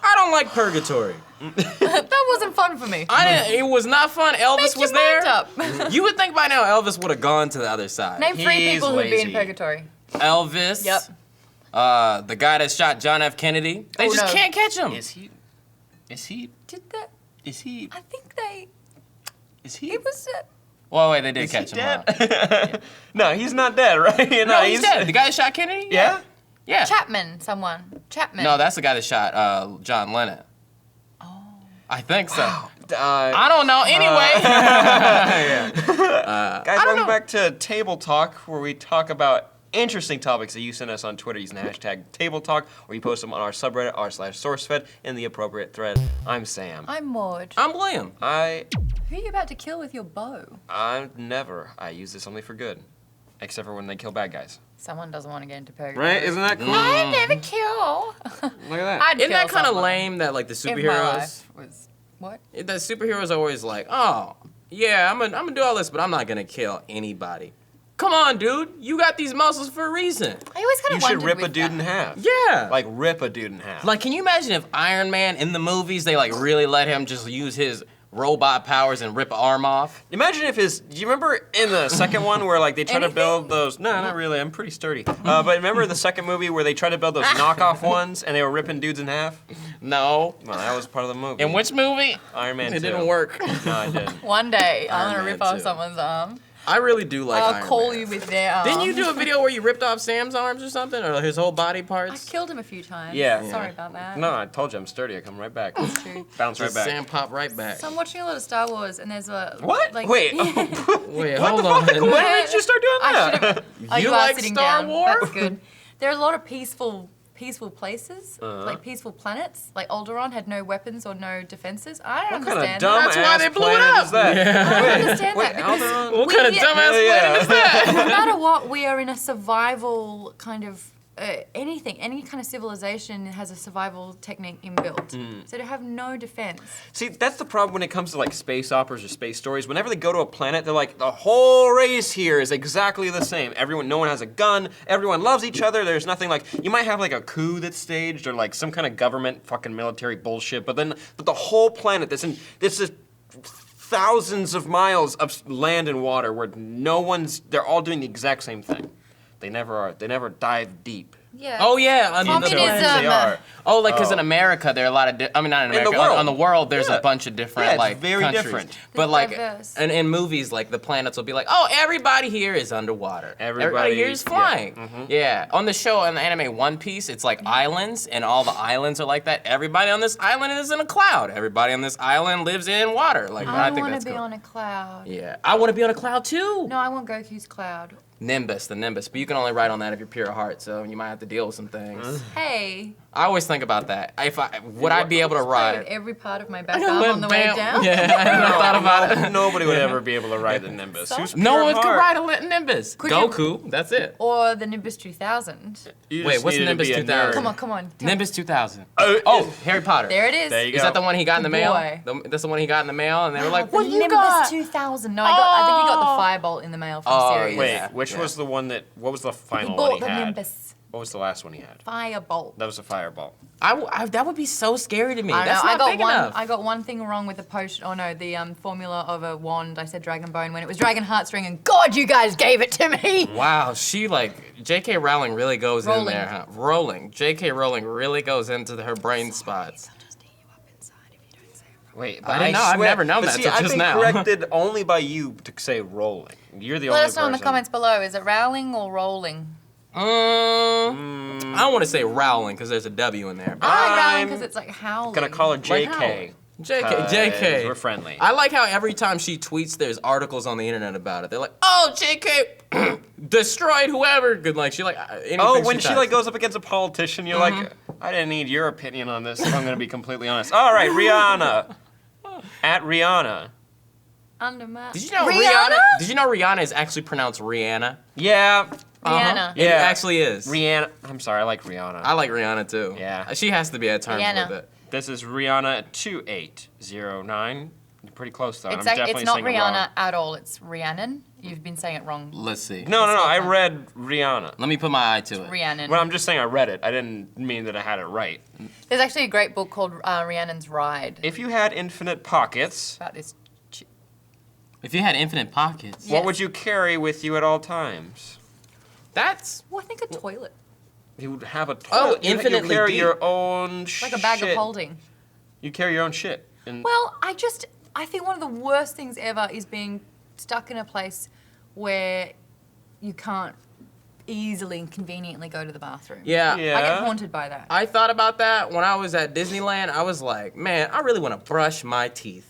I don't like purgatory. That wasn't fun for me. It was not fun. Elvis was there. Up. You would think by now Elvis would have gone to the other side. Name 3 He's people who'd be in lazy. purgatory. Elvis. Yep. The guy that shot John F. Kennedy. They Oh, just no. can't catch him. Is he? Did that? Is he? I think they. Is he? It was. Well, wait, they did Is catch he him. dead? No, he's not dead, right? No, he's dead. The guy that shot Kennedy? Yeah? Yeah. Chapman, someone. Chapman. No, that's the guy that shot John Lennon. Oh. I think so. I I don't know. Anyway. Guys, welcome back to Table Talk, where we talk about interesting topics that you send us on Twitter using the hashtag Table Talk, or you post them on our subreddit r/SourceFed in the appropriate thread. I'm Sam. I'm Maude. I'm William. Who are you about to kill with your bow? I use this only for good, except for when they kill bad guys. Someone doesn't want to get into purgatory. Right? Isn't that cool? I never kill. Look at that. I'd Isn't kill that kind of someone lame that like the if my superheroes? life was what? The superheroes are always like, oh, yeah, I'm gonna do all this, but I'm not gonna kill anybody. Come on, dude. You got these muscles for a reason. I always kind You of should wondered rip a with dude that. in half. Yeah. Like, rip a dude in half. Like, can you imagine if Iron Man in the movies, they like really let him just use his robot powers and rip an arm off? Imagine if do you remember in the second one where like they try to build those, no, not really, I'm pretty sturdy. But remember the second movie where they tried to build those knockoff ones and they were ripping dudes in half? No. Well, that was part of the movie. In which movie? Iron Man 2. It didn't work. No, it didn't. One day, I'm Iron gonna Man rip off 2. someone's arm. I really do like Iron I'll call Man. you with their arm. Didn't you do a video where you ripped off Sam's arms or something? Or his whole body I parts? killed him a few times. Yeah. Sorry about that. No, I told you I'm sturdy, I come right back. That's true. Bounce right Just back. Sam popped right back. So I'm watching a lot of Star Wars, and there's a What? Like, Wait. Wait, What hold the on. fuck? When did you start doing I that? should've- Oh, You you are like sitting Star down. Wars? That's good. There are a lot of peaceful places, like peaceful planets. Like Alderaan had no weapons or no defenses. I don't What kind of understand. dumb That's why they ass blew it planet up. is that? I don't understand Wait, that because Alderaan? What kind of dumbass planet is that? no matter what, we are in a survival kind of anything. Any kind of civilization has a survival technique inbuilt. So to have no defense. See, that's the problem when it comes to like space operas or space stories. Whenever they go to a planet, they're like, the whole race here is exactly the same. No one has a gun, everyone loves each other, there's nothing like, you might have like a coup that's staged or like some kind of government fucking military bullshit, but the whole planet, this is thousands of miles of land and water where they're all doing the exact same thing. They never dive deep. Yeah. Oh yeah, on the Communism. They are. Oh, like because in America there are a lot of. I mean, not in America. the world. On the world, there's Yeah. a bunch of different Yeah, it's like very countries. different. But It's like, diverse. and in movies, like the planets will be like, oh, everybody here is underwater. Everybody here is yeah. flying. Yeah. On the show, on the anime One Piece, it's like islands, and all the islands are like that. Everybody on this island is in a cloud. Everybody on this island lives in water. Like I think want that's to be cool. on a cloud. Yeah, I want to be on a cloud too. No, I want Goku's cloud. Nimbus, the Nimbus, but you can only ride on that if you're pure heart, so you might have to deal with some things. Hey. I always think about that. Would I be able to Play ride? with every part of my back arm on the way down. Yeah, I never thought about it. Nobody would ever be able to ride the Nimbus. Who's No pure one could heart? ride a Nimbus. Could you- Goku, that's it. Or the Nimbus 2000. You Wait, just what's needed to Nimbus be a 2000? nerd. Come on. Nimbus 2000. Oh, Oh, Harry Potter. There it is. There you go. Is that the one he got in the mail? Boy. That's the one he got in the mail, and they were like, the "What you Nimbus got?" 2000. No, I think he got the Firebolt in the mail from Oh, Sirius. Wait, Yeah, which yeah. was the one what was the He final one bought he the had? Nimbus What was the last one he had? Firebolt. That was a fireball. That would be so scary to me. I That's know. not big enough. I got one thing wrong with the potion. Oh no, the formula of a wand. I said Dragon Bone when it was Dragon Heartstring, and God, you guys gave it to me. Wow, she J.K. Rowling really goes in Rowling. there, huh? J.K. Rowling really goes into her brain spots. I'll just eat you up inside if you don't say it. Wait, I didn't know. I've never known but that see, till I've just been now. corrected only by you to say rolling. You're the only Let person. us know in the comments below. Is it Rowling or Rolling? I don't want to say Rowling because there's a W in there. But I like Rowling I'm because it's like howling. Gonna call her Like JK. JK. We're friendly. I like how every time she tweets, there's articles on the internet about it. They're like, "Oh, JK destroyed whoever." Good, like she anything Oh, when she touched. goes up against a politician, you're like, I didn't need your opinion on this. If I'm gonna be completely honest. All right, Rihanna. At Rihanna. Under my. Did you know Rihanna? Did you know Rihanna is actually pronounced Rihanna? Yeah. Rihanna. It actually is. Rihanna. I'm sorry, I like Rihanna. I like Rihanna too. Yeah. She has to be at terms Rihanna. with it. This is Rihanna 2809. pretty close though. It's, I'm definitely it's not saying it wrong. Rihanna at all. It's Rhiannon. You've been saying it wrong. Let's see. No, This whole I time. read Rihanna. Let me put my eye to it. Rhiannon. Well, I'm just saying I read it. I didn't mean that I had it right. There's actually a great book called Rhiannon's Ride If you had infinite pockets, about this. If you had infinite pockets, Yeah. what would you carry with you at all times? that's Well, I think a toilet. You would have a toilet. Oh, You infinitely carry deep. your own shit. Like a bag of holding. You carry your own shit. And Well, I think one of the worst things ever is being stuck in a place where you can't easily and conveniently go to the bathroom. yeah. I get Yeah. haunted by that. I thought about that when I was at Disneyland. I was like, man, I really want to brush my teeth.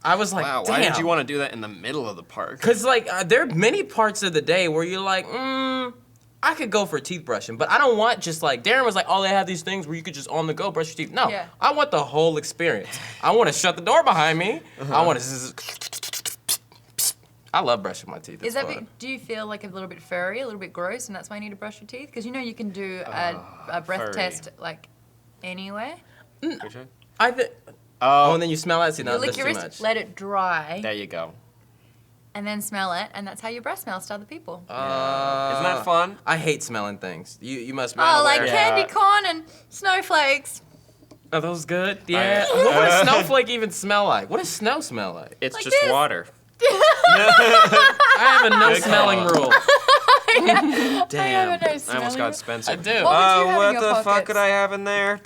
I was like, wow, damn. why did you want to do that in the middle of the park? Cause like there are many parts of the day where you're like, I could go for teeth brushing, but I don't want just like Darren was like, oh, they have these things where you could just on the go brush your teeth. No, Yeah. I want the whole experience. I want to shut the door behind me. I want to. I love brushing my teeth. Is It's that fun. do you feel like a little bit furry, a little bit gross, and that's why you need to brush your teeth? Because you know you can do a breath furry. test like anywhere. Which one? I think. Oh, Oh, and then you smell that. See, You no, lick that's your too wrist, much. let it dry, there you go. and then smell it, and that's how your breath smells to other people. Isn't that fun? I hate smelling things. You must be Oh, like unaware. Yeah. candy corn and snowflakes. Are those good? Yeah. What would a snowflake even smell like? What does snow smell like? It's Like just this. water. I have a no Good smelling call. rule. Damn. I almost got Spencer. I do. What would you have in what your the fuck pockets? could I have in there?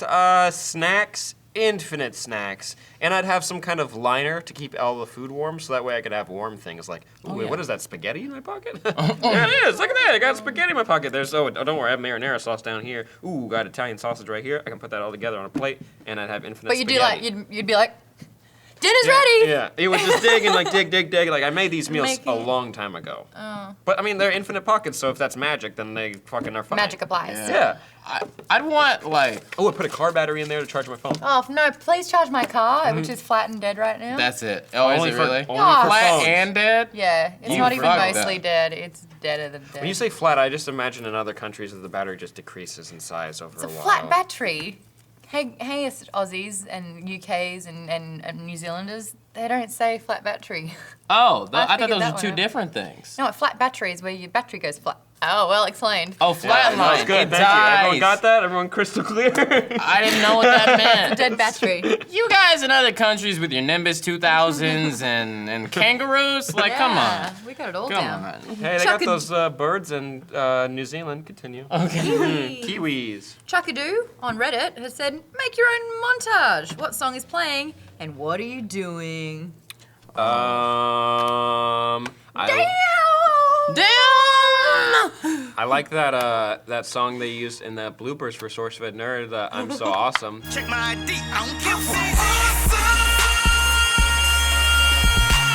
Snacks, infinite snacks, and I'd have some kind of liner to keep all the food warm, so that way I could have warm things like, ooh, wait, yeah. what is that, spaghetti in my pocket? There it is. Look at that. I got spaghetti in my pocket. There's don't worry, I have marinara sauce down here. Ooh, got Italian sausage right here. I can put that all together on a plate, and I'd have infinite. But you do spaghetti. like you'd be like, dinner's ready. Yeah, it would just dig and like dig. Like I made these meals Make a it- long time ago. Oh. But I mean, they're infinite pockets, so if that's magic, then they fucking are fine. Magic applies. Yeah. I'd want like. Oh, I put a car battery in there to charge my phone. Oh no! Please charge my car, which is flat and dead right now. That's it. Oh, Only is it for- really? only for Flat phones. and dead. yeah, it's You not even fucked mostly up. dead. It's deader than dead. When you say flat, I just imagine in other countries that the battery just decreases in size over it's a a while. flat battery. Hey, us Aussies and UKs and New Zealanders, they don't say flat battery. Oh, I I thought figured those that were two one out. different things. No, a flat battery is where your battery goes flat. Oh, well explained. Oh, Yeah, flatline. that was good. It Thank you. Everyone dies. got that? Everyone crystal clear? I didn't know what that meant. Dead battery. You guys in other countries with your Nimbus 2000s and kangaroos, like, come Yeah, on. we got it all Come down. on. Hey, they Chuck got a- those birds in New Zealand. Continue. Okay. Kiwis. Chuckadoo on Reddit has said, make your own montage. What song is playing and what are you doing? I like that that song they used in the bloopers for SourceFedNERD, the I'm So Awesome. Check my ID, I don't give a fuck.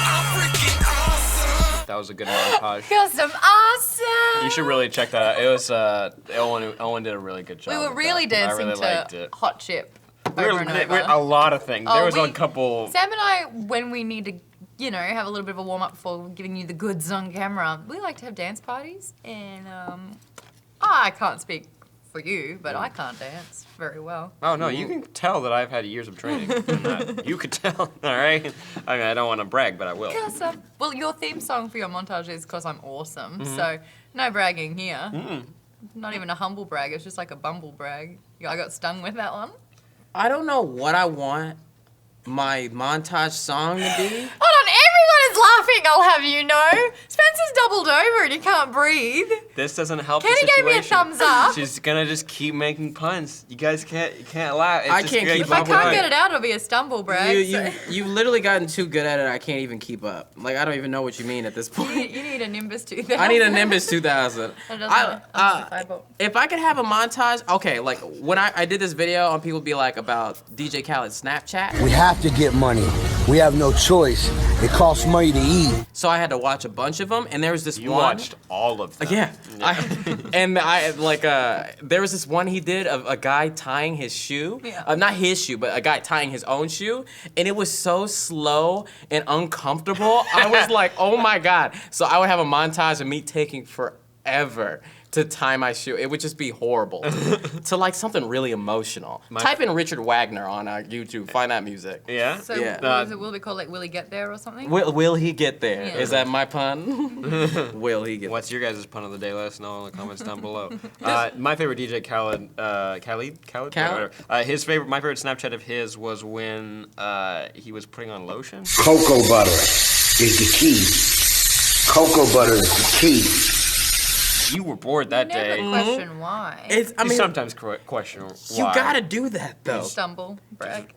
I'm freaking awesome. That was a good montage. Got some awesome. You should really check that out. It was Owen did a really good job. We were with really that. dancing I really liked to it. Hot Chip We over were, and we're over. a lot of things. Oh, There was a we- couple. Sam and I, when we need to, have a little bit of a warm up before giving you the goods on camera, we like to have dance parties. And I can't speak for you, but I can't dance very well. Oh no, you can tell that I've had years of training. in that. You could tell, all right. I mean, I don't want to brag, but I will. Well, your theme song for your montage is "Cause I'm Awesome," Mm-hmm. so no bragging here. Not even a humble brag. It's just like a bumble brag. I got stung with that one. I don't know what I want my montage song to be. Hold on, everyone is laughing, I'll have you know. Spencer's doubled over and he can't breathe. This doesn't help Kenny the gave me a situation. thumbs up. She's gonna just keep making puns. You guys can't laugh. It's I just can't gonna keep If I up can't with get it. it out, it'll be a stumble brag. so- You've literally gotten too good at it. I can't even keep up. Like I don't even know what you mean at this You point. need, you need a Nimbus 2000. I need a Nimbus 2000. That doesn't amplify. If I could have a montage, okay, like when I did this video on people be like about DJ Khaled's Snapchat, We have to get money. We have no choice. It costs money to eat. so I had to watch a bunch of them, and there was this You one. watched all of them. Yeah, there was this one he did of a guy tying his shoe, Yeah. not his shoe, but a guy tying his own shoe, and it was so slow and uncomfortable. I was like, oh my god! So I would have a montage of me taking forever to tie my shoe. It would just be horrible. To like something really emotional. Type in Richard Wagner on YouTube. Find that music. Yeah? So Yeah. will it be called like Will He Get There or something? Will he get there? Yeah. Is that my pun? Will he get What's your guys' pun of the day? Let us know in the comments down below. My favorite DJ, Khaled. Khaled? My favorite Snapchat of his was when he was putting on lotion. Cocoa butter is the key. Cocoa butter is the key. You were bored that Never day. question why. It's, I You mean, sometimes question why. you gotta do that though. Stumble, brag.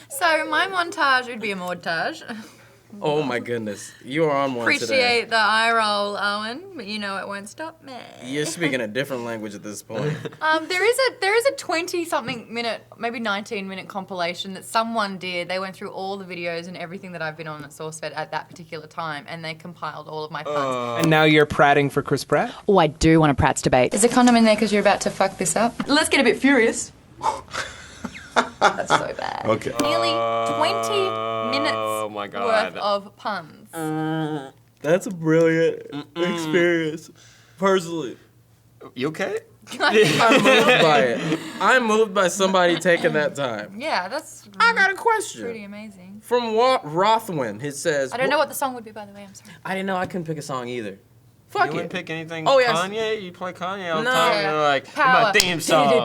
So my montage would be a montage. Oh my goodness. You are on one today. Appreciate the eye roll, Owen, but you know it won't stop me. You're speaking a different language at this point. There is a 20-something minute, maybe 19-minute compilation that someone did. They went through all the videos and everything that I've been on at SourceFed at that particular time, and they compiled all of my puns. And now you're prating for Chris Pratt? Oh, I do want a Pratt's debate. Is a condom in there because you're about to fuck this up? Let's get a bit furious. That's so bad. Okay. Nearly 20 minutes Oh my God. worth of puns. That's a brilliant experience. Personally. You okay? I'm moved by it. I'm moved by somebody taking that time. Yeah, that's I got a question. pretty amazing. From Rothwin, it says... I don't know what the song would be, by the way. I'm sorry. I didn't know I couldn't pick a song either. You Fuck wouldn't it. pick anything Oh, yes. Kanye? You play Kanye all the No. time. You're like, Power. my theme song. For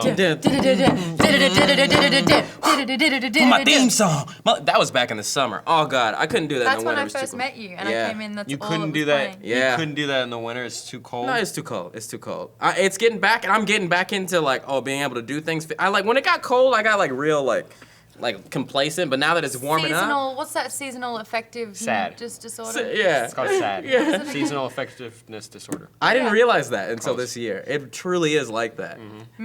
my theme song. That was back in the summer. Oh God, I couldn't do that That's in the when winter. I It was too first cold. met you, and Yeah. I came in. That's You all couldn't it do was that. playing. Yeah. You couldn't do that in the winter. It's too cold. No, it's too cold. It's too cold. It's getting back, and I'm getting back into like, being able to do things. I like when it got cold. I got like real like complacent. But now that it's warming Seasonal. What's that seasonal affective Sad. disorder? yeah. It's called SAD. Yeah. Seasonal effectiveness disorder. I didn't Yeah. realize that until this year. It truly is like that.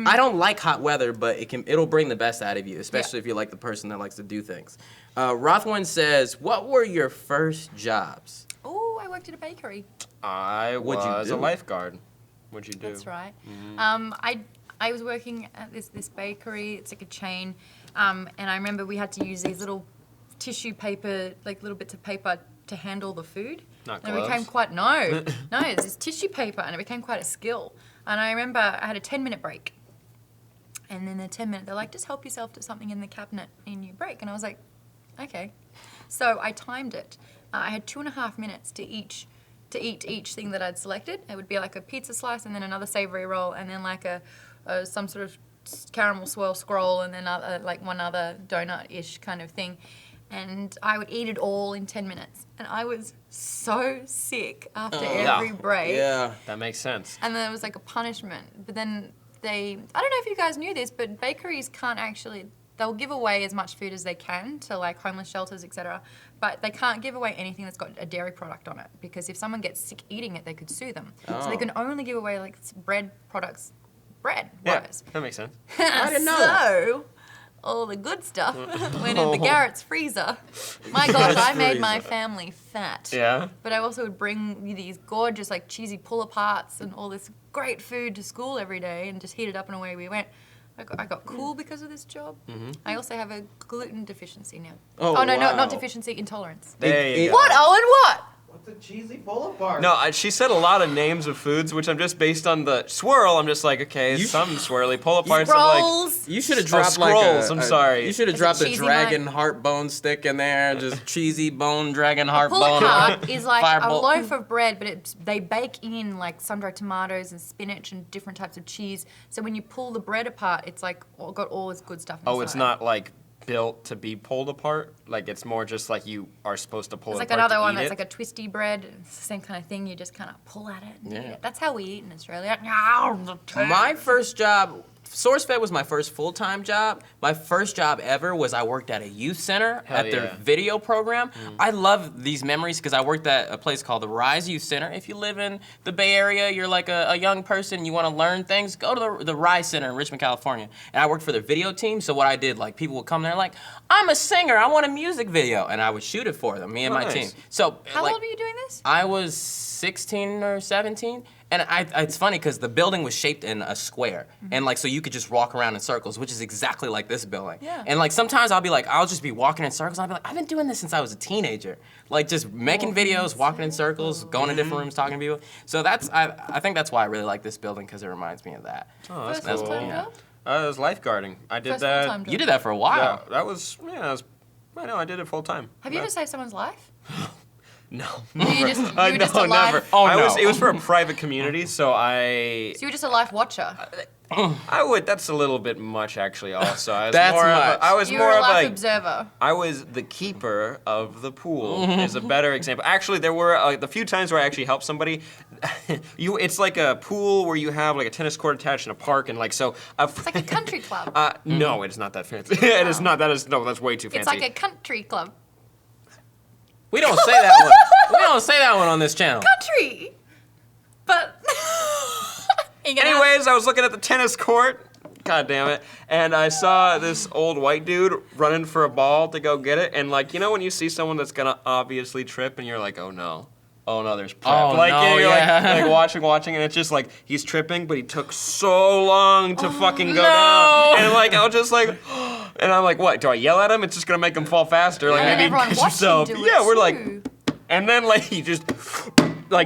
I don't like hot weather, but it'll bring the best out of you, especially if you're like the person that likes to do things. Rothwin says, "What were your first jobs?" Oh, I worked at a bakery. I What'd you was a do? lifeguard. What'd you do? That's right. I was working at this bakery. It's like a chain, and I remember we had to use these little tissue paper, like little bits of paper, to handle the food. Not and it became gloves? quite no, it's this tissue paper, and it became quite a skill. And I remember I had a 10-minute break, and then the 10-minute, they're like, just help yourself to something in the cabinet in your break, and I was like, okay. So I timed it. I had 2.5 minutes to eat each thing that I'd selected. It would be like a pizza slice, and then another savory roll, and then like some sort of caramel swirl scroll, and then like one other donut-ish kind of thing. And I would eat it all in 10 minutes. And I was so sick after every break. Yeah. That makes sense. And then it was like a punishment. But then I don't know if you guys knew this, but bakeries can't actually, they'll give away as much food as they can to like homeless shelters, etc. But they can't give away anything that's got a dairy product on it, because if someone gets sick eating it, they could sue them. So they can only give away like bread products, Yeah, bread-wise. that makes sense. I didn't know So, all the good stuff went in the Garrett's freezer. My God, I made my family fat. Yeah. But I also would bring these gorgeous, like, cheesy pull-aparts and all this great food to school every day and just heat it up and away we went. I got cool because of this job. I also have a gluten deficiency now. Oh, no, wow. not deficiency, intolerance. There you go. What, Owen, what? What's a cheesy pull-apart? No, she said a lot of names of foods, which I'm just based on the swirl. I'm just like, okay, some swirly pull-aparts. I'm like, Rolls. You should have Oh, dropped like scrolls, I'm sorry. You should have Is it dropped a cheesy, dragon Mike? heart bone stick in there, just cheesy bone dragon heart bone. Pull-apart is like a Fireball. loaf of bread, but they bake in like sun-dried tomatoes and spinach and different types of cheese. So when you pull the bread apart, it's like got all this good stuff inside. oh, it's not like built to be pulled apart. Like it's more just like you are supposed to pull It's it like apart another to one eat that's it. like a twisty bread. It's the same kind of thing. You just kind of pull at it. And Yeah. eat it. That's how we eat in Australia. My first job, SourceFed was my first full-time job. My first job ever was I worked at a youth center at their yeah. video program. I love these memories because I worked at a place called the Rise Youth Center. If you live in the Bay Area, you're like a young person, you want to learn things, go to the Rise Center in Richmond, California. And I worked for their video team, so what I did, like people would come there like, I'm a singer, I want a music video. And I would shoot it for them, me and my Nice. team. So How like, old were you doing this? I was 16 or 17, And it's funny because the building was shaped in a square, and like so you could just walk around in circles, which is exactly like this building. Yeah. And like sometimes I'll just be walking in circles. I'll be like, I've been doing this since I was a teenager, like just making videos, walking in circles, going to different rooms, talking to people. So I think that's why I really like this building because it reminds me of that. Oh, that's First cool. full-time Yeah. job? It was lifeguarding. I did First that. full-time job. You did that for a while. Yeah, that was. I know. I did it full time. Have you ever saved someone's life? No. You just, you No, were just a life. never. Oh, I no. was. It was for a private community, so I. So you were just a life watcher. I would. That's a little bit much, actually. Also, I was That's more. much. I was You more were a of life like. observer. I was the keeper of the pool. Is a better example. Actually, there were the few times where I actually helped somebody. It's like a pool where you have like a tennis court attached in a park, and like so. It's like a country club. No, it's not that fancy. It is not. That is no. That's way too fancy. It's like a country club. We don't say that one. We don't say that one on this channel. Country! But. Anyways, I was looking at the tennis court. God damn it. And I saw this old white dude running for a ball to go get it. And like, you know when you see someone that's gonna obviously trip and you're like, oh no. Oh no, there's prep. Oh, like, no, you're yeah. like watching, and it's just like he's tripping, but he took so long to fucking go no. down. And like I was just like, and I'm like, what? Do I yell at him? It's just gonna make him fall faster. Like And maybe everyone catch watching yourself. do it Yeah, we're like, too. and then like he just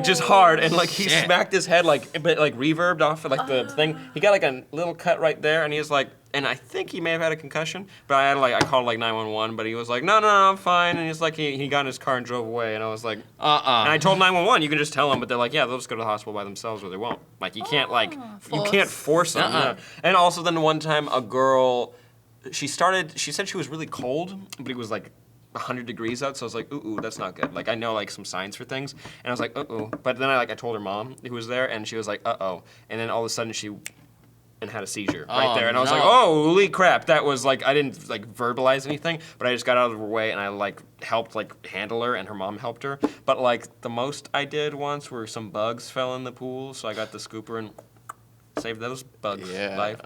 just hard, and like he Shit. smacked his head like reverbed off like the thing. He got like a little cut right there, and he was like, and I think he may have had a concussion, but I called like 911, but he was like, no, I'm fine, and he's like he got in his car and drove away, and I was like, and I told 911, you can just tell them, but they're like, yeah, they'll just go to the hospital by themselves, or they won't. Like you can't you can't force them. Yeah. And also then one time a girl, she said she was really cold, but it was like 100 degrees out, so I was like, ooh, that's not good. Like I know like some signs for things, and I was like, but then I told her mom who was there, and she was like, and then all of a sudden she had a seizure right there, and I was like, oh, holy crap, that was like I didn't like verbalize anything, but I just got out of her way and I like helped like handle her, and her mom helped her. But like the most I did once were some bugs fell in the pool, so I got the scooper and saved those bugs' life.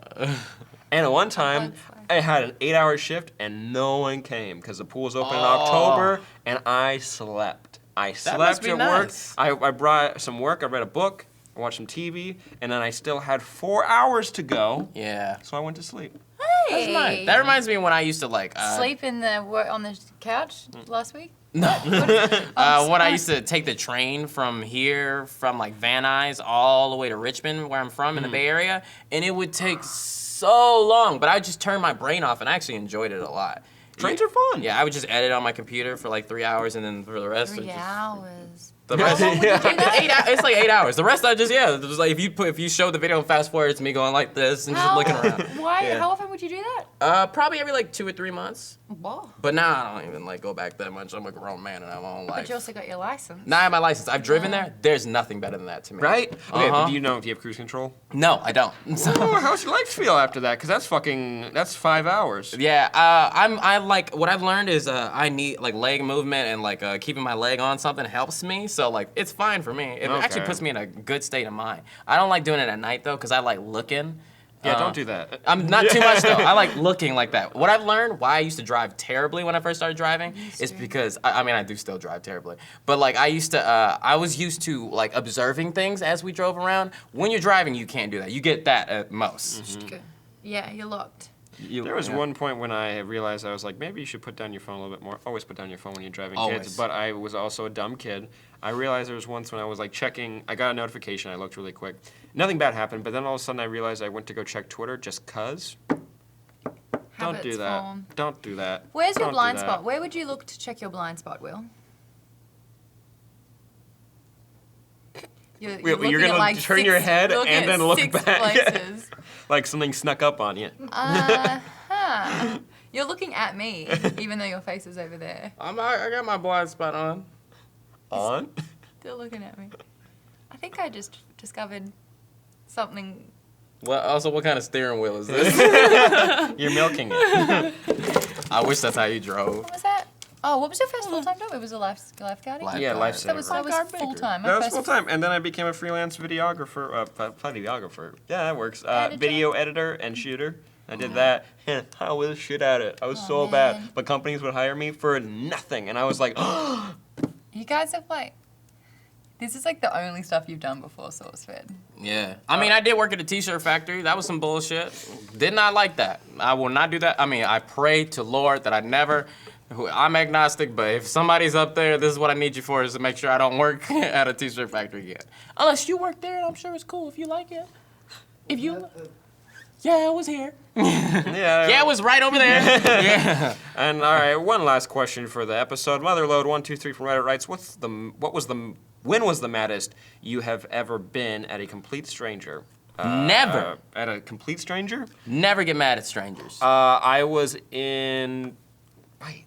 And at one time, I had an 8-hour shift and no one came because the pool was open in October, and I slept. I slept at work. I brought some work. I read a book. I watched some TV, and then I still had 4 hours to go. Yeah. So I went to sleep. Hey. That's nice. That reminds me of when I used to like Sleep on the couch last week? when I used to take the train from like Van Nuys all the way to Richmond, where I'm from in the Bay Area, and it would take so long, but I just turned my brain off, and I actually enjoyed it a lot. Trains are fun. Yeah, I would just edit on my computer for like 3 hours, and then for the rest, 3 hours. the rest, it's like 8 hours. The rest, just like if you show the video and fast forward, it's me going like this and just looking around. Why? Yeah. How often would you do that? Probably every like 2 or 3 months. Wow. But now I don't even like go back that much. I'm a grown man and I have my own life. But you also got your license. Now I have my license. I've driven there. There's nothing better than that to me. Right? Okay, but Uh-huh. do you know if you have cruise control? No, I don't. Oh, how's your life feel after that? Because that's 5 hours. Yeah, I like what I've learned is I need like leg movement, and like keeping my leg on something helps me. So like it's fine for me. It actually Okay. puts me in a good state of mind. I don't like doing it at night though, because I like looking. Yeah, don't do that. I'm not too much though. I like looking like that. What I've learned, why I used to drive terribly when I first started driving, is because I mean I do still drive terribly, but like I was used to like observing things as we drove around. When you're driving, you can't do that. You get that at most. Good. Yeah, you're locked. There was one point when I realized I was like, maybe you should put down your phone a little bit more. Always put down your phone when you're driving kids. Always. But I was also a dumb kid. I realized there was once when I was like checking, I got a notification, I looked really quick. Nothing bad happened, but then all of a sudden I realized I went to go check Twitter just 'cause. Don't do Habits that. form. Don't do that. Where's your Don't do blind that. spot? Where would you look to check your blind spot, Will? You're You're looking gonna at like turn six- your head looking and at then look 6 back. places. Like something snuck up on you. Uh-huh. You're looking at me, even though your face is over there. I got my blind spot on. On? Still looking at me. I think I just discovered something. What kind of steering wheel is this? You're milking it. I wish that's how you drove. What was that? Oh, what was your first full-time job? It was a lifeguarding? Yeah, lifesaver. That was full-time. That was full time, and then I became a freelance videographer. Videographer. Yeah, that works. Editor. Video editor and shooter. I did that, and I was shit at it. I was so man. bad, but companies would hire me for nothing, and I was like, You guys have like This is like the only stuff you've done before SourceFed. Yeah. I mean, I did work at a t-shirt factory. That was some bullshit. Did not like that. I will not do that. I mean, I pray to Lord that I never, I'm agnostic, but if somebody's up there, this is what I need you for, is to make sure I don't work at a t-shirt factory again. Unless you work there, I'm sure it's cool if you like it. If you, yeah, I was here. Yeah, it was right over there. Yeah. And all right, one last question for the episode. Motherload123 from Reddit writes, when was the maddest you have ever been at a complete stranger? Never. At a complete stranger? Never get mad at strangers. I was in. Wait.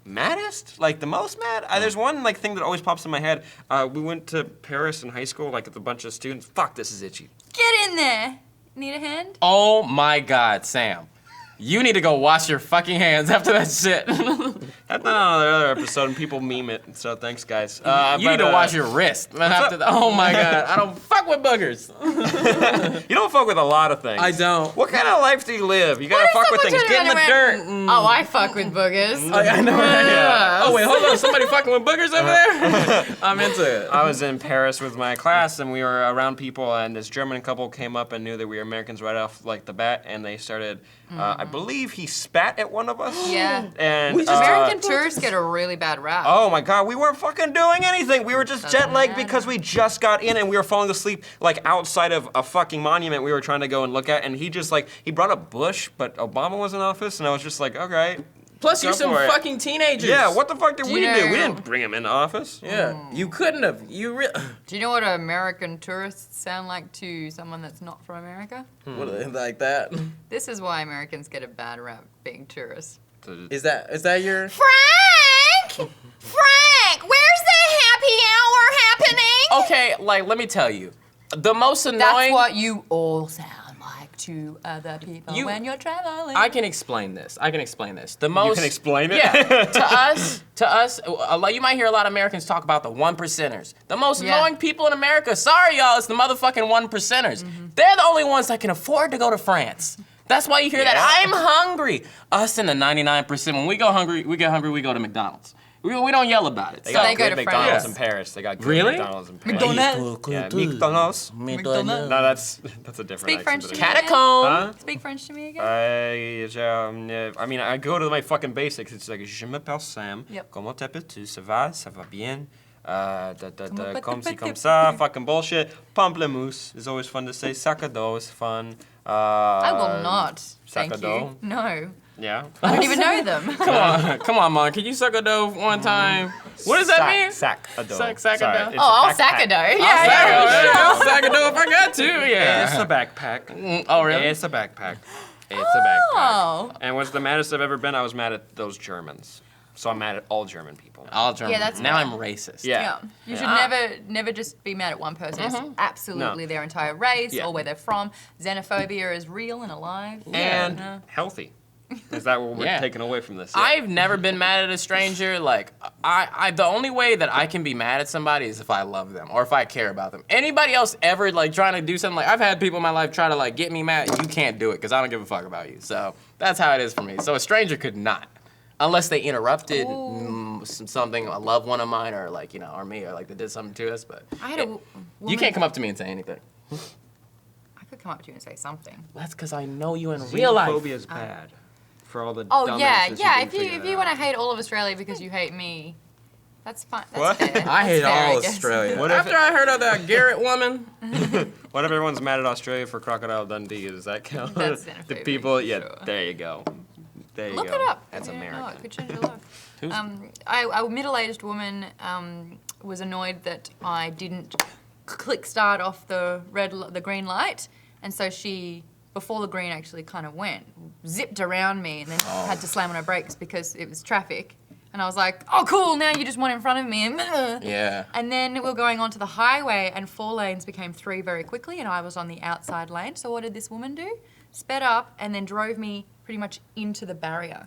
Maddest? Like the most mad? There's one like thing that always pops in my head. We went to Paris in high school, like with a bunch of students. Fuck, this is itchy. Get in there. Need a hand? Oh my God, Sam. You need to go wash your fucking hands after that shit. That's not another episode, and people meme it. So thanks, guys. You need to wash your wrist. Oh my God, I don't fuck with boogers. You don't fuck with a lot of things. I don't. What kind of life do you live? You gotta fuck with things. Get in the dirt. Oh, I fuck with boogers. I know. Yeah. Oh wait, hold on. Somebody fucking with boogers over there? I'm into it. I was in Paris with my class, and we were around people, and this German couple came up and knew that we were Americans right off like the bat, and they started. I believe he spat at one of us. Yeah. And American tourists get a really bad rap. oh my God, we weren't fucking doing anything. We were just jet lagged because we just got in and we were falling asleep like outside of a fucking monument we were trying to go and look at. And he just like, he brought up Bush, but Obama was in office, and I was just like, okay. Plus, go you're some for it. fucking teenagers. Yeah, what the fuck did we you do? know- We didn't bring him into office. Yeah, you couldn't have. You really. Do you know what American tourists sound like to someone that's not from America? What are they like that? This is why Americans get a bad rap being tourists. Is that your? Frank! Frank! Where's the happy hour happening? Okay, like let me tell you, the most annoying. That's what you all sound like to other people when you're traveling. I can explain this. The most. You can explain it? Yeah. To us, you might hear a lot of Americans talk about the 1%ers. The most annoying people in America. Sorry, y'all, it's the motherfucking 1%ers. They're the only ones that can afford to go to France. That's why you hear that. I'm hungry. Us and the 99%. When we get hungry, we go to McDonald's. We don't yell about it. They So got they go good to McDonald's France. in Paris. They got good Really? McDonald's in Paris. McDonald's. Yeah, McDonald's. McDonald's. No, that's a different Speak French accent. to me. Catacomb. Huh? Speak French to me again. I mean, I go to my fucking basics. It's like, je m'appelle Sam. Yep. Comment t'appelles-tu? Ça va? Ça va bien? Comme ci, comme ça. Fucking bullshit. Pamplemousse is always fun to say. Sac à dos is fun. I will not. Thank Sacado? you. No. Yeah. I don't even know them. Come on, Mom. Can you suck a dough one time? What does that mean? Sac à dos. Sac Sorry, à dough. it's Oh, a I'll sack a backpack. dough. Yeah. I'll sack a dough if I got to. Yeah. It's a backpack. Oh really? It's a backpack. It's a backpack. Oh. And what's the maddest I've ever been? I was mad at those Germans. So I'm mad at all German people. All German. Yeah, that's now fair. I'm racist. Yeah. You should never just be mad at one person. It's absolutely their entire race Yeah. or where they're from. Xenophobia is real and alive. And Yeah. healthy. Is that what we're Yeah. taking away from this? I've never been mad at a stranger. Like, the only way that I can be mad at somebody is if I love them or if I care about them. Anybody else ever like trying to do something like I've had people in my life try to like get me mad. You can't do it because I don't give a fuck about you. So that's how it is for me. So a stranger could not, unless they interrupted something, a loved one of mine or like or me or like they did something to us. But I had a you woman- can't come up to me and say anything. I could come up to you and say something. That's because I know you in real life. Xenophobia is bad. For all the Oh dumbasses yeah, who yeah. didn't If figure you that want to out. hate all of Australia because you hate me, that's fine. That's What? fair. I hate That's fair, all guess. Australia. What if After I heard of that Garrett woman, What if everyone's mad at Australia for Crocodile Dundee? Does that count? That's The xenophobic, people, for yeah, sure. there you go. There you Look go. it up. That's You don't know, American. it could change your life. A middle-aged woman was annoyed that I didn't click start off the green light, and so she, before the green actually kind of went, zipped around me and then had to slam on her brakes because it was traffic. And I was like, oh cool, now you just went in front of me. yeah. And then we were going onto the highway and 4 lanes became 3 very quickly and I was on the outside lane. So what did this woman do? Sped up and then drove me pretty much into the barrier.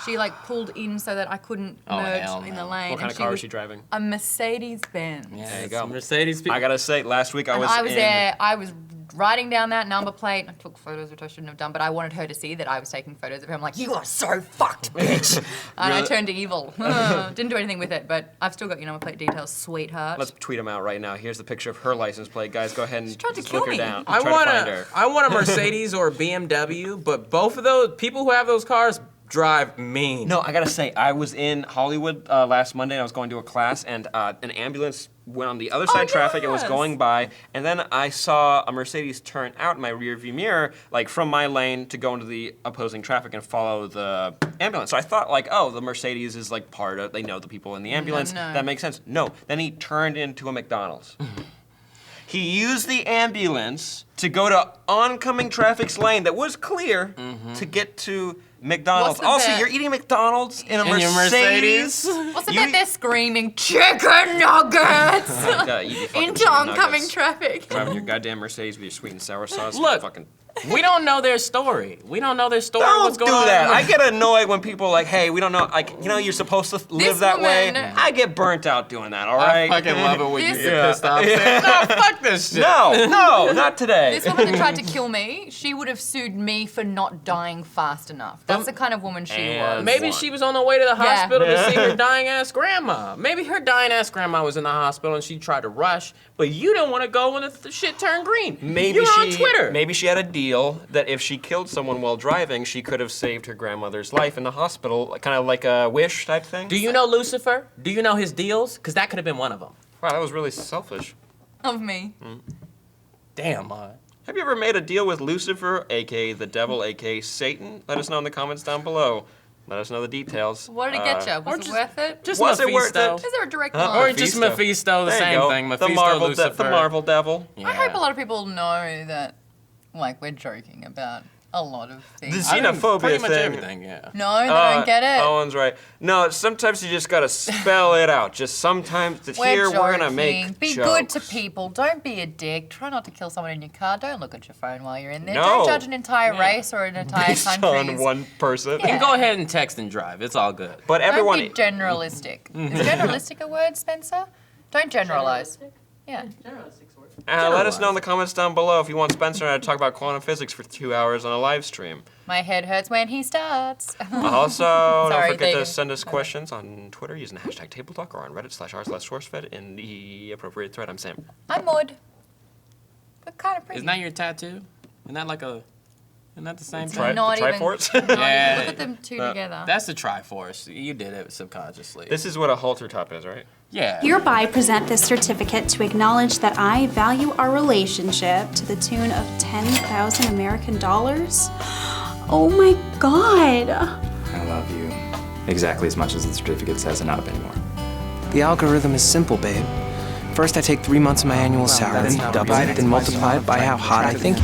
She like pulled in so that I couldn't Oh, merge hell in no. the lane. What kind and of car was was she driving? A Mercedes-Benz. Yeah, There you it's go. Mercedes people. I gotta say, last week I And was I was in, there, I was writing down that number plate. I took photos, which I shouldn't have done, but I wanted her to see that I was taking photos of her. I'm like, you are so fucked, bitch. And I turned evil. Didn't do anything with it, but I've still got your number plate details, sweetheart. Let's tweet them out right now. Here's the picture of her license plate. Guys, go ahead and tried to just kill look her me. down. I Try to find her. want a Mercedes or a BMW, but both of those people who have those cars drive mean. No, I gotta say, I was in Hollywood last Monday and I was going to a class and an ambulance went on the other side of traffic and was yes. going by, and then I saw a Mercedes turn out in my rear view mirror, like from my lane to go into the opposing traffic and follow the ambulance. So I thought like, oh, the Mercedes is like part of, they know the people in the ambulance, no. that makes sense. No, then he turned into a McDonald's. He used the ambulance to go to oncoming traffic's lane that was clear to get to McDonald's. What's the Also, bet? you're eating McDonald's in a In your Mercedes. What's the You- bet they're screaming chicken nuggets You'd be fucking into chicken oncoming nuggets. traffic? Driving your goddamn Mercedes with your sweet and sour sauce. Look. Fucking. We don't know their story. We don't know their story. Don't what's do going that. on. I get annoyed when people are like, hey, we don't know, like, you know, you're supposed to live that way. woman- I get burnt out doing that, all I right? fucking love it when you This- get pissed off. Saying, no, fuck this shit. No, not today. This woman that tried to kill me, she would have sued me for not dying fast enough. That's the kind of woman she And- was. Maybe One. she was on the way to the hospital to see Yeah. her dying ass grandma. Maybe her dying ass grandma was in the hospital and she tried to rush, but you didn't want to go when the shit turned green. Maybe you were on she, Twitter. Maybe she had a deal that if she killed someone while driving, she could have saved her grandmother's life in the hospital, kind of like a wish type thing. Do you know Lucifer? Do you know his deals? Because that could have been one of them. Wow, that was really selfish. Of me. Damn, Maude. Have you ever made a deal with Lucifer, aka the devil, aka Satan? Let us know in the comments down below. Let us know the details. What did it get you? or Was it just- worth it? Just Was it worth Mephisto. it? Is there a direct Huh? line? Or just Mephisto, the There you same go. thing. The Mephisto, Marvel, Lucifer. the Marvel devil. Yeah. I hope a lot of people know that, like, we're joking about a lot of things. This- I think xenophobia pretty much thing. everything, yeah. No, they don't get it. Owen's right. No, sometimes you just gotta spell it out. Just sometimes here we're gonna make Be jokes. good to people. Don't be a dick. Try not to kill someone in your car. Don't look at your phone while you're in there. No. Don't judge an entire race or an entire Based country. on one person. Yeah. And go ahead and text and drive. It's all good. But everyone. Don't be generalistic. Is generalistic a word, Spencer? Don't generalize. Yeah. Let us know in the comments down below if you want Spencer and I to talk about quantum physics for 2 hours on a live stream. My head hurts when he starts. Also, don't Sorry, forget to Megan. send us questions on Twitter using the hashtag #TableTalk or on Reddit/r/SourceFed in the appropriate thread. I'm Sam. I'm Maude. But kind of pretty. Isn't that your tattoo? Isn't that like a... Isn't that the same It's thing? not even- Triforce? Not even- Yeah. Look at them two together. That's the Triforce. You did it subconsciously. This is what a halter top is, right? Yeah. Hereby present this certificate to acknowledge that I value our relationship to the tune of 10,000 American dollars. Oh my God. I love you exactly as much as the certificate says and not a penny more. The algorithm is simple, babe. First, I take 3 months of my annual salary, that's not double what it, we then said. multiply it by how hot I think